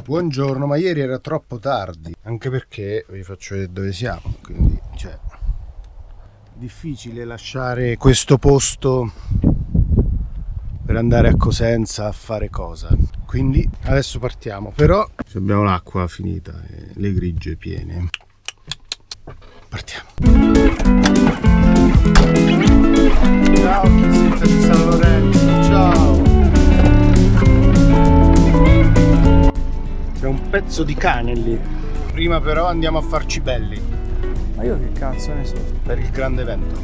Buongiorno, ma ieri era troppo tardi, anche perché vi faccio vedere dove siamo, quindi difficile lasciare questo posto per andare a Cosenza a fare cosa. Quindi adesso partiamo, però abbiamo l'acqua finita e le grigie piene. Partiamo. Ciao Chiesetta di San Lorenzo, ciao. C'è un pezzo di cane lì. Prima però andiamo a farci belli. Ma io che cazzo ne so? Per il grande evento.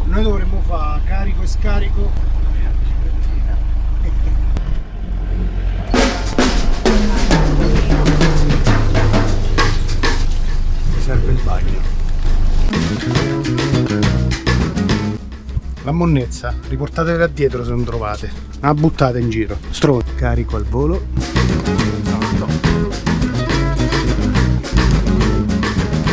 Noi dovremmo fare carico e scarico. Mi serve il bagno. La monnezza, riportatela dietro se non trovate. La buttate in giro. Stronzo. Carico al volo.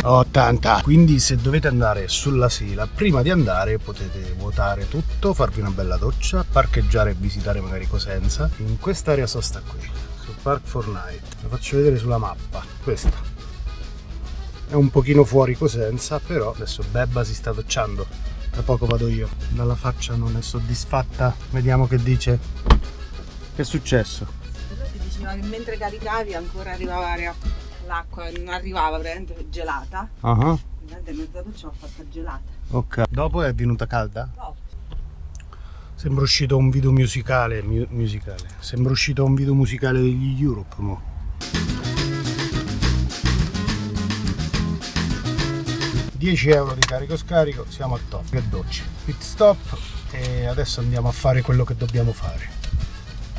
80. Quindi se dovete andare sulla Sila, prima di andare potete vuotare tutto, farvi una bella doccia, parcheggiare e visitare magari Cosenza. In quest'area sosta qui, su Park Fortnite. La faccio vedere sulla mappa. Questa è un pochino fuori Cosenza, però adesso Bebba si sta docciando. Da poco vado io. Dalla faccia non è soddisfatta. Vediamo che dice. Che è successo? Però ti diceva che mentre caricavi ancora arrivava l'acqua, non arrivava veramente gelata. Veramente mezza doccia l'ho fatta gelata. Ok. Dopo è venuta calda? No. Sembra uscito un video musicale. Sembra uscito un video musicale degli Europe, mo. €10 di carico scarico, siamo al top. Che doccia. Pit stop e adesso andiamo a fare quello che dobbiamo fare.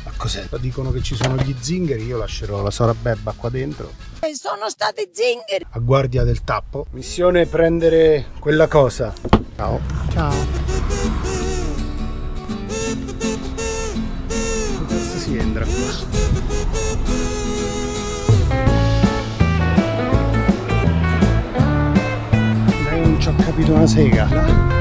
Ma cos'è? Dicono che ci sono gli zingari, io lascerò la Sora Bebba qua dentro. E sono stati zingari! A guardia del tappo. Missione prendere quella cosa. Ciao. Ciao. Che cazzo si entra qua? Non ci ho capito una sega.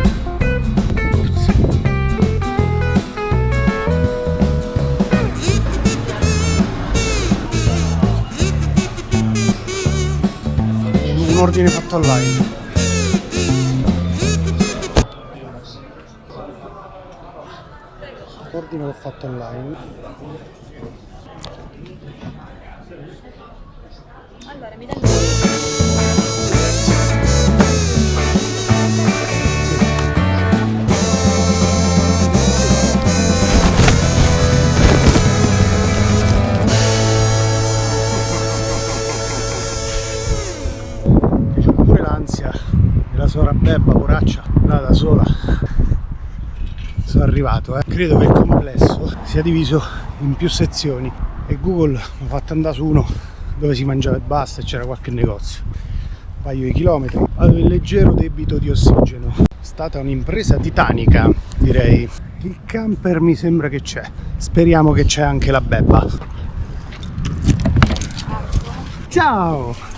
Un ordine fatto online. L'ordine l'ho fatto online. Allora, mi dai la Sora Bebba, poraccia, là da sola. Sono arrivato, Credo che il complesso sia diviso in più sezioni e Google mi ha fatto andare su uno dove si mangiava e basta e c'era qualche negozio. Un paio di chilometri. Avevo il leggero debito di ossigeno. È stata un'impresa titanica, direi. Il camper mi sembra che c'è. Speriamo che c'è anche la Bebba. Ciao!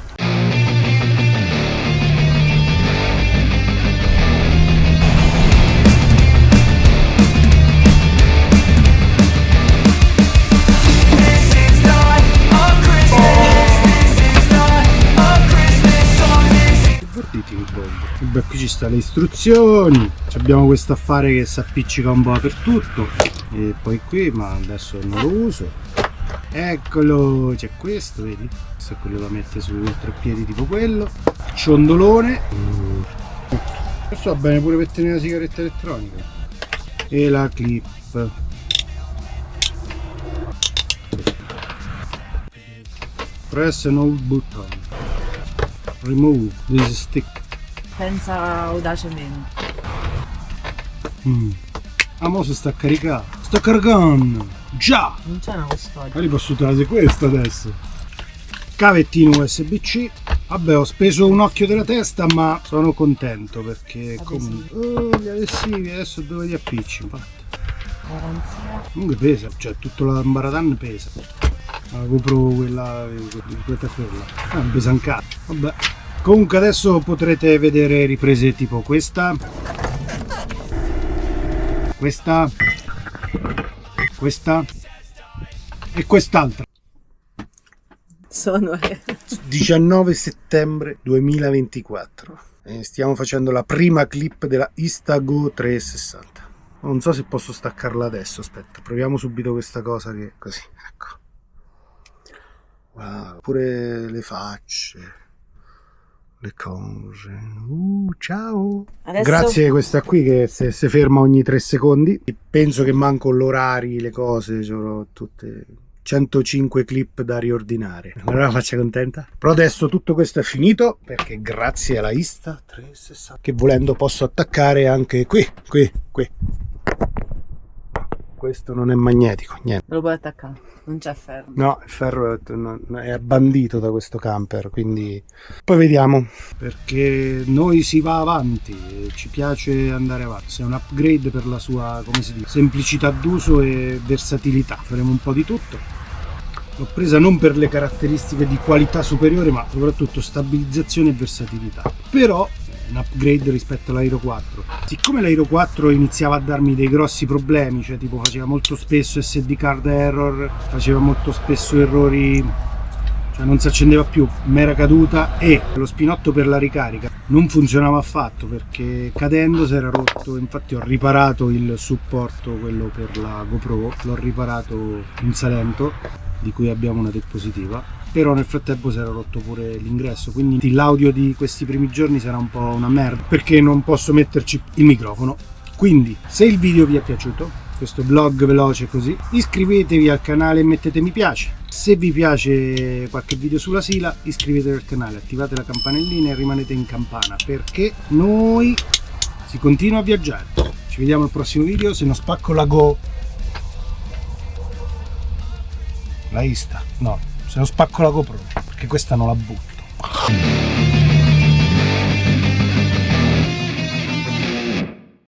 Beh, qui ci stanno le istruzioni, abbiamo questo affare che si appiccica un po' dappertutto e poi qui, ma adesso non lo uso. Eccolo, c'è questo, vedi? Questo è quello da mettere sui treppiedi tipo quello. Ciondolone. Questo va bene pure per tenere la sigaretta elettronica. E la clip. Press an old button. Remove this stick. senza audacemente. Mo si sta caricando. Sta caricando! Già! Non c'è una custodia. Ma li posso usare questo adesso. Cavettino USB-C. Vabbè, ho speso un occhio della testa, ma sono contento perché comunque. Gli adesivi adesso dove li appicci, infatti. Comunque pesa, cioè tutto l'ambaradan pesa. La GoPro quella. Pesa un cazzo. Vabbè. Comunque adesso potrete vedere riprese tipo questa, questa e quest'altra. Sono 19 settembre 2024 e stiamo facendo la prima clip della Instago 360. Non so se posso staccarla adesso, aspetta, proviamo subito questa cosa che così, ecco. Wow, pure le facce, le cose. Ciao. Adesso... Grazie a questa qui che si ferma ogni 3 secondi. Penso che manco l'orari, le cose, sono tutte 105 clip da riordinare. Allora faccia contenta. Però adesso tutto questo è finito perché grazie alla Insta360 che volendo posso attaccare anche qui. Questo non è magnetico, niente. Lo puoi attaccare, non c'è ferro. No, il ferro è bandito da questo camper, quindi poi vediamo, perché noi si va avanti, ci piace andare avanti. È un upgrade per la sua, come si dice, semplicità d'uso e versatilità. Faremo un po' di tutto. L'ho presa non per le caratteristiche di qualità superiore, ma soprattutto stabilizzazione e versatilità. Però un upgrade rispetto all'Aero 4. Siccome l'Aero 4 iniziava a darmi dei grossi problemi, cioè tipo faceva molto spesso SD card error, faceva molto spesso errori, cioè non si accendeva più, mi era caduta, e lo spinotto per la ricarica non funzionava affatto perché cadendo si era rotto. Infatti ho riparato il supporto, quello per la GoPro, l'ho riparato in Salento, di cui abbiamo una diapositiva. Però nel frattempo si era rotto pure l'ingresso, quindi l'audio di questi primi giorni sarà un po' una merda perché non posso metterci il microfono. Quindi se il video vi è piaciuto, questo vlog veloce così, iscrivetevi al canale e mettete mi piace. Se vi piace qualche video sulla Sila, iscrivetevi al canale, attivate la campanellina e rimanete in campana perché noi si continua a viaggiare. Ci vediamo al prossimo video. Se non spacco la Insta, no, se non spacco la GoPro, perché questa non la butto.